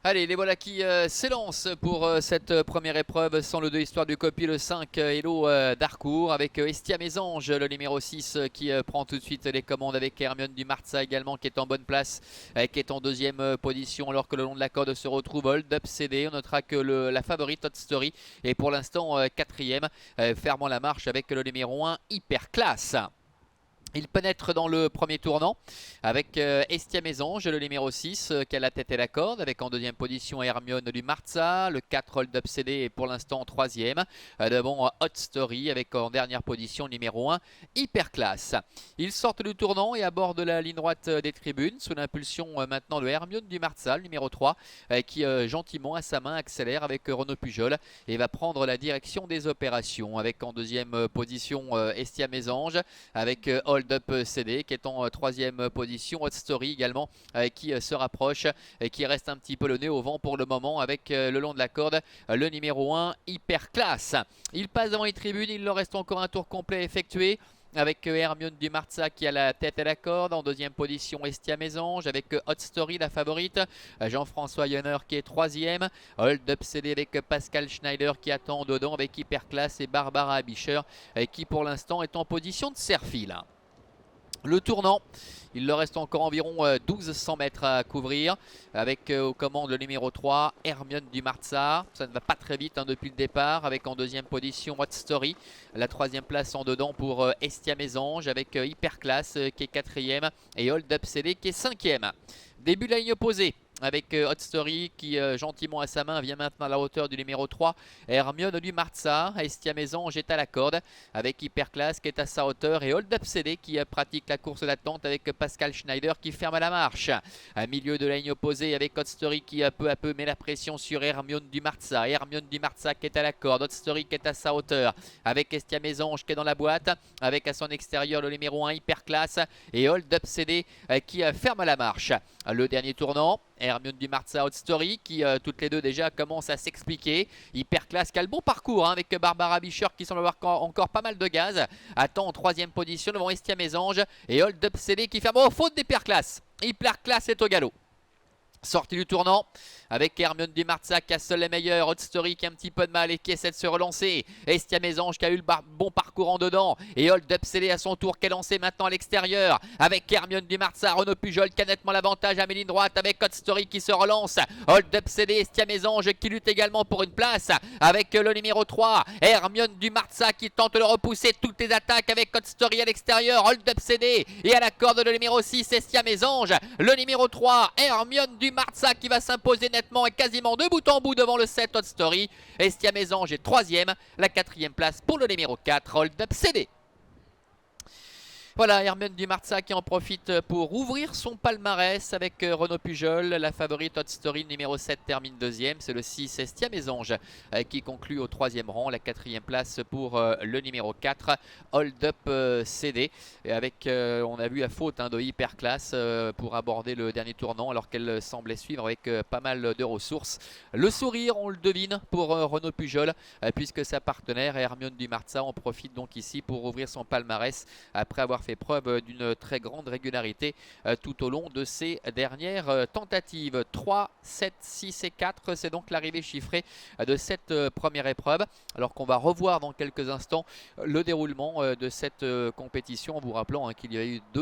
Allez, les voilà qui s'élancent pour cette première épreuve sans le 2 histoire du copie, le 5 Hello d'Harcourt avec Estia Mésange, le numéro 6 qui prend tout de suite les commandes avec Hermione du Marza également qui est en bonne place, qui est en deuxième position alors que le long de la corde se retrouve Hold Up CD. On notera que la favorite Hot Story est pour l'instant quatrième, fermant la marche avec le numéro 1 Hyper Classe. Il pénètre dans le premier tournant avec Estia Mésange, le numéro 6, qui a la tête et la corde, avec en deuxième position Hermione du Marza. Le 4 Hold Up CD est pour l'instant troisième. Devant Hot Story, avec en dernière position numéro 1 Hyper Classe. Ils sortent du tournant et abordent la ligne droite des tribunes, sous l'impulsion maintenant de Hermione du Marza, le numéro 3, qui gentiment à sa main accélère avec Renaud Pujol et va prendre la direction des opérations. Avec en deuxième position Estia Mésange, avec Hold Up CD qui est en troisième position. Hot Story également qui se rapproche et qui reste un petit peu le nez au vent pour le moment avec le long de la corde le numéro 1 Hyper Classe. Il passe devant les tribunes, il leur reste encore un tour complet effectué avec Hermione du Marza qui a la tête à la corde. En deuxième position Estia Mésange avec Hot Story la favorite, Jean-François Yonner qui est troisième, Hold Up CD avec Pascal Schneider qui attend dedans avec Hyper Classe et Barbara Abischer qui pour l'instant est en position de serre-file. Le tournant, il leur reste encore environ 1200 mètres à couvrir avec aux commandes le numéro 3 Hermione du Marza. Ça ne va pas très vite depuis le départ avec en deuxième position Hot Story. La troisième place en dedans pour Estia Mésange avec Hyper Classe qui est quatrième et Hold Up CD qui est cinquième. Début de la ligne opposée avec Hot Story qui gentiment à sa main vient maintenant à la hauteur du numéro 3 Hermione du Marza. Estia Mésange est à la corde avec Hyper Classe qui est à sa hauteur et Hold Up CD qui pratique la course d'attente avec Pascal Schneider qui ferme à la marche. À milieu de la ligne opposée avec Hot Story qui peu à peu met la pression sur Hermione du Marza. Hermione du Marza qui est à la corde, Hot Story qui est à sa hauteur avec Estia Mésange qui est dans la boîte avec à son extérieur le numéro 1 Hyper Classe et Hold Up CD qui ferme à la marche. Le dernier tournant, Hermione du Marza, Hot Story qui toutes les deux déjà commencent à s'expliquer. Hyper Classe qui a le bon parcours avec Barbara Abischer qui semble avoir encore pas mal de gaz. Attend en troisième position devant Estia Mésange et Hold Up CD qui ferme. Oh, faute d'Hyper Classe. Hyper Classe est au galop. Sortie du tournant avec Hermione du Marza qui a seul les meilleurs, Hot Story qui a un petit peu de mal et qui essaie de se relancer, Estia Mésange qui a eu le bon parcours en dedans et Hold Up CD à son tour qui est lancé maintenant à l'extérieur avec Hermione du Marza, Renaud Pujol qui a nettement l'avantage à mi-ligne droite avec Hot Story qui se relance, Hold Up CD, Estia Mésange qui lutte également pour une place avec le numéro 3 Hermione du Marza qui tente de repousser toutes les attaques avec Hot Story à l'extérieur, Hold Up CD et à la corde le numéro 6 Estia Mésange, le numéro 3 Hermione du Marza qui va s'imposer nettement et quasiment de bout en bout devant le 7 Hot Story. Estia Mésange est troisième, la quatrième place pour le numéro 4 Hold Up CD. Voilà, Hermione du Marza qui en profite pour ouvrir son palmarès avec Renaud Pujol. La favorite Hot Story numéro 7 termine deuxième. C'est le 6 Estia Mésange qui conclut au troisième rang. La quatrième place pour le numéro 4 Hold Up CD. Et avec, on a vu la faute de Hyper Classe pour aborder le dernier tournant alors qu'elle semblait suivre avec pas mal de ressources. Le sourire, on le devine, pour Renaud Pujol puisque sa partenaire Hermione du Marza en profite donc ici pour ouvrir son palmarès après avoir fait preuve d'une très grande régularité tout au long de ces dernières tentatives. 3, 7, 6 et 4, c'est donc l'arrivée chiffrée de cette première épreuve. Alors qu'on va revoir dans quelques instants le déroulement de cette compétition en vous rappelant qu'il y a eu deux